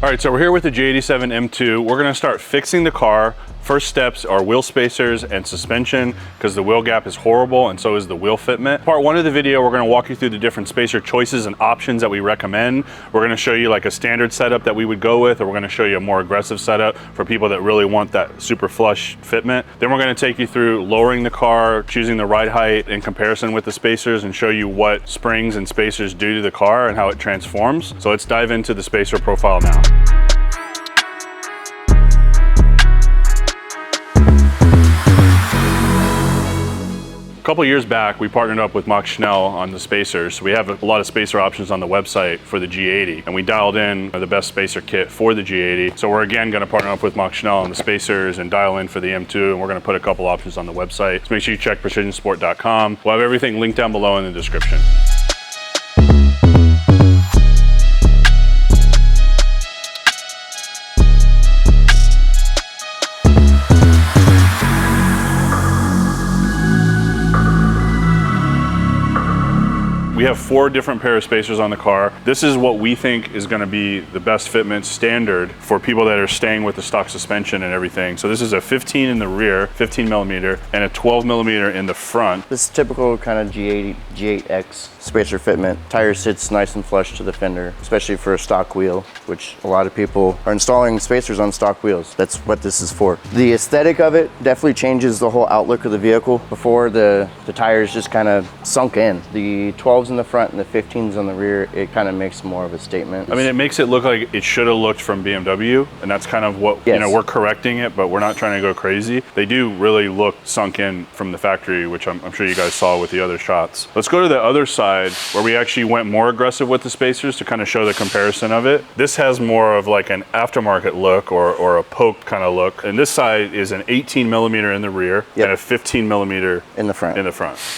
All right, so we're here with the G87 M2. We're gonna start fixing the car. First steps are wheel spacers and suspension because the wheel gap is horrible and so is the wheel fitment. Part one of the video, we're gonna walk you through the different spacer choices and options that we recommend. We're gonna show you like a standard setup that we would go with, or we're gonna show you a more aggressive setup for people that really want that super flush fitment. Then we're gonna take you through lowering the car, choosing the ride height in comparison with the spacers, and show you what springs and spacers do to the car and how it transforms. So let's dive into the spacer profile now. A couple years back, we partnered up with Macht Schnell on the spacers. We have a lot of spacer options on the website for the G80, and we dialed in the best spacer kit for the G80. So we're again going to partner up with Macht Schnell on the spacers and dial in for the M2, and we're going to put a couple options on the website. So make sure you check precisionsport.com. We'll have everything linked down below in the description. We have 4 different pair of spacers on the car. This is what we think is gonna be the best fitment standard for people that are staying with the stock suspension and everything. So this is a 15 in the rear, 15 millimeter, and a 12 millimeter in the front. This is typical kind of G80, G8X spacer fitment. Tire sits nice and flush to the fender, especially for a stock wheel, which a lot of people are installing spacers on stock wheels. That's what this is for. The aesthetic of it definitely changes the whole outlook of the vehicle. Before, the tires just kind of sunk in. The 12s in the front and the 15s on the rear, it kind of makes more of a statement. I mean, it makes it look like it should have looked from BMW, and that's kind of what, yes. You know, we're correcting it, but we're not trying to go crazy. They do really look sunk in from the factory, which I'm sure you guys saw with the other shots. Let's go to the other side where we actually went more aggressive with the spacers to kind of show the comparison of it. This has more of like an aftermarket look or a poke kind of look. And this side is an 18 millimeter in the rear, yep, and a 15 millimeter in the front.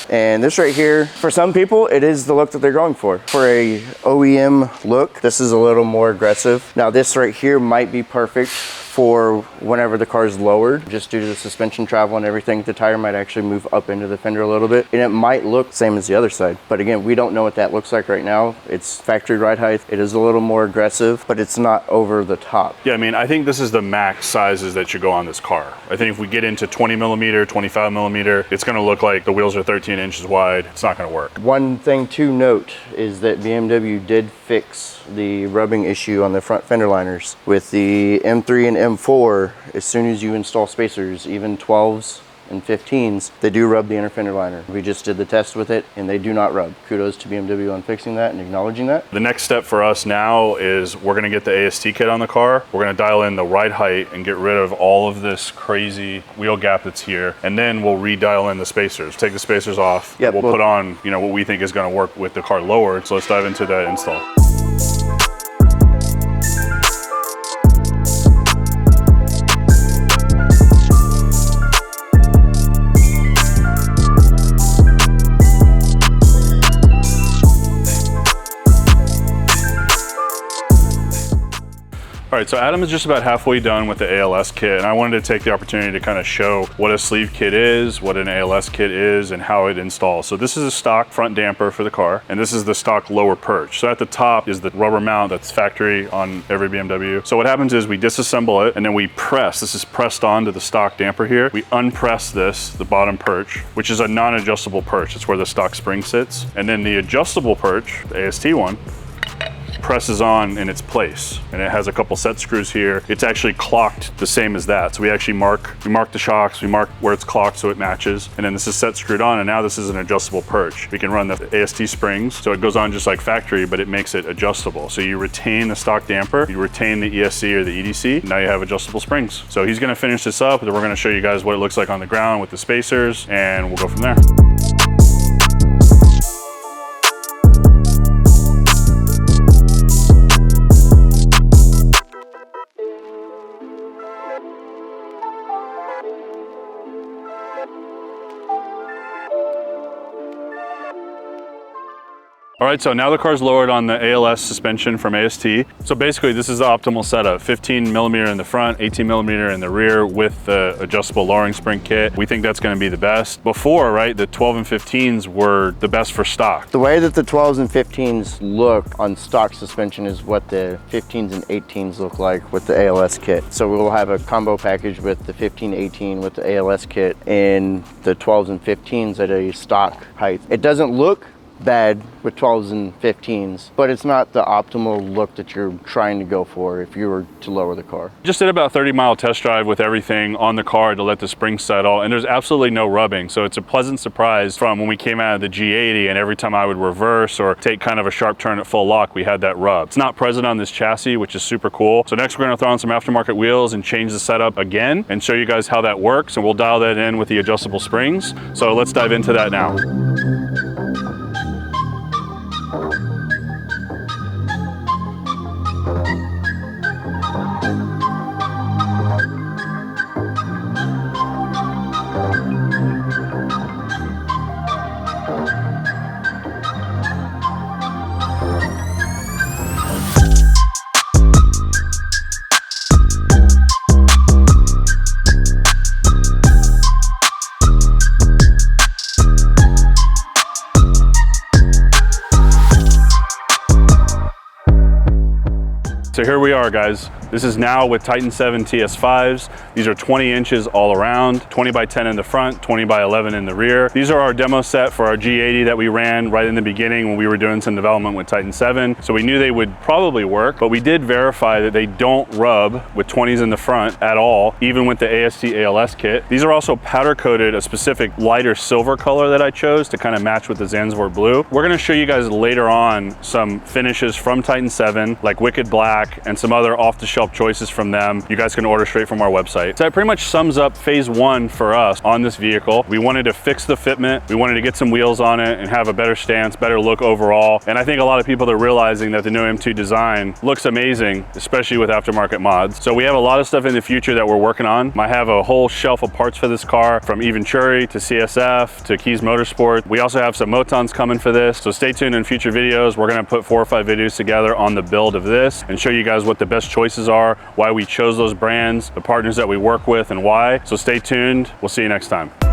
And this right here, for some people, it is the look that they're going for. For a OEM look, this is a little more aggressive. Now this right here might be perfect for whenever the car is lowered, just due to the suspension travel and everything. The tire might actually move up into the fender a little bit, and it might look same as the other side. But again, we don't know what that looks like right now. It's factory ride height. It is a little more aggressive, but it's not over the top. Yeah, I mean, I think this is the max sizes that should go on this car. I think if we get into 20 millimeter, 25 millimeter, it's gonna look like the wheels are 13 inches wide. It's not gonna work. One thing to note is that BMW did fix the rubbing issue on the front fender liners. With the M3 and M4, as soon as you install spacers, even 12s and 15s, they do rub the inner fender liner. We just did the test with it and they do not rub. Kudos to BMW on fixing that and acknowledging that. The next step for us now is we're gonna get the AST kit on the car. We're gonna dial in the ride height and get rid of all of this crazy wheel gap that's here. And then we'll redial in the spacers. Take the spacers off. Yep, we'll put on, you know, what we think is gonna work with the car lowered. So let's dive into that install. All right, so Adam is just about halfway done with the ALS kit, and I wanted to take the opportunity to kind of show what a sleeve kit is, what an ALS kit is, and how it installs. So this is a stock front damper for the car, and this is the stock lower perch. So at the top is the rubber mount that's factory on every BMW. So what happens is we disassemble it, and then we press. This is pressed onto the stock damper here. We unpress this, the bottom perch, which is a non-adjustable perch. It's where the stock spring sits. And then the adjustable perch, the AST one, presses on in its place, and it has a couple set screws here. It's actually clocked the same as that. So we actually mark the shocks, we mark where it's clocked so it matches, and then this is set screwed on, and now this is an adjustable perch. We can run the AST springs, so it goes on just like factory, but it makes it adjustable. So you retain the stock damper, you retain the ESC or the EDC, now you have adjustable springs. So he's gonna finish this up, and then we're gonna show you guys what it looks like on the ground with the spacers, and we'll go from there. All right, so now the car's lowered on the ALS suspension from AST. So basically this is the optimal setup, 15 millimeter in the front, 18 millimeter in the rear with the adjustable lowering spring kit. We think that's gonna be the best. Before, right, the 12 and 15s were the best for stock. The way that the 12s and 15s look on stock suspension is what the 15s and 18s look like with the ALS kit. So we'll have a combo package with the 15-18 with the ALS kit and the 12s and 15s at a stock height. It doesn't look bad with 12s and 15s, but it's not the optimal look that you're trying to go for if you were to lower the car. Just did about 30-mile test drive with everything on the car to let the springs settle, and there's absolutely no rubbing. So it's a pleasant surprise from when we came out of the G80, and every time I would reverse or take kind of a sharp turn at full lock, we had that rub. It's not present on this chassis, which is super cool. So next we're gonna throw on some aftermarket wheels and change the setup again and show you guys how that works, and we'll dial that in with the adjustable springs. So let's dive into that now. So here we are, guys. This is now with Titan 7 TS5s. These are 20 inches all around, 20 by 10 in the front, 20 by 11 in the rear. These are our demo set for our G80 that we ran right in the beginning when we were doing some development with Titan 7. So we knew they would probably work, but we did verify that they don't rub with 20s in the front at all, even with the AST ALS kit. These are also powder coated a specific lighter silver color that I chose to kind of match with the Zanzibar blue. We're gonna show you guys later on some finishes from Titan 7, like Wicked Black and some other off-the-shelf choices from them. You guys can order straight from our website. So that pretty much sums up phase one for us on this vehicle. We wanted to fix the fitment. We wanted to get some wheels on it and have a better stance, better look overall. And I think a lot of people are realizing that the new M2 design looks amazing, especially with aftermarket mods. So we have a lot of stuff in the future that we're working on. I have a whole shelf of parts for this car, from Eventury to CSF to Keys Motorsport. We also have some Motons coming for this. So stay tuned in future videos. We're gonna put 4 or 5 videos together on the build of this and show you guys what the best choices are, why we chose those brands, the partners that we work with, and why. So stay tuned. We'll see you next time.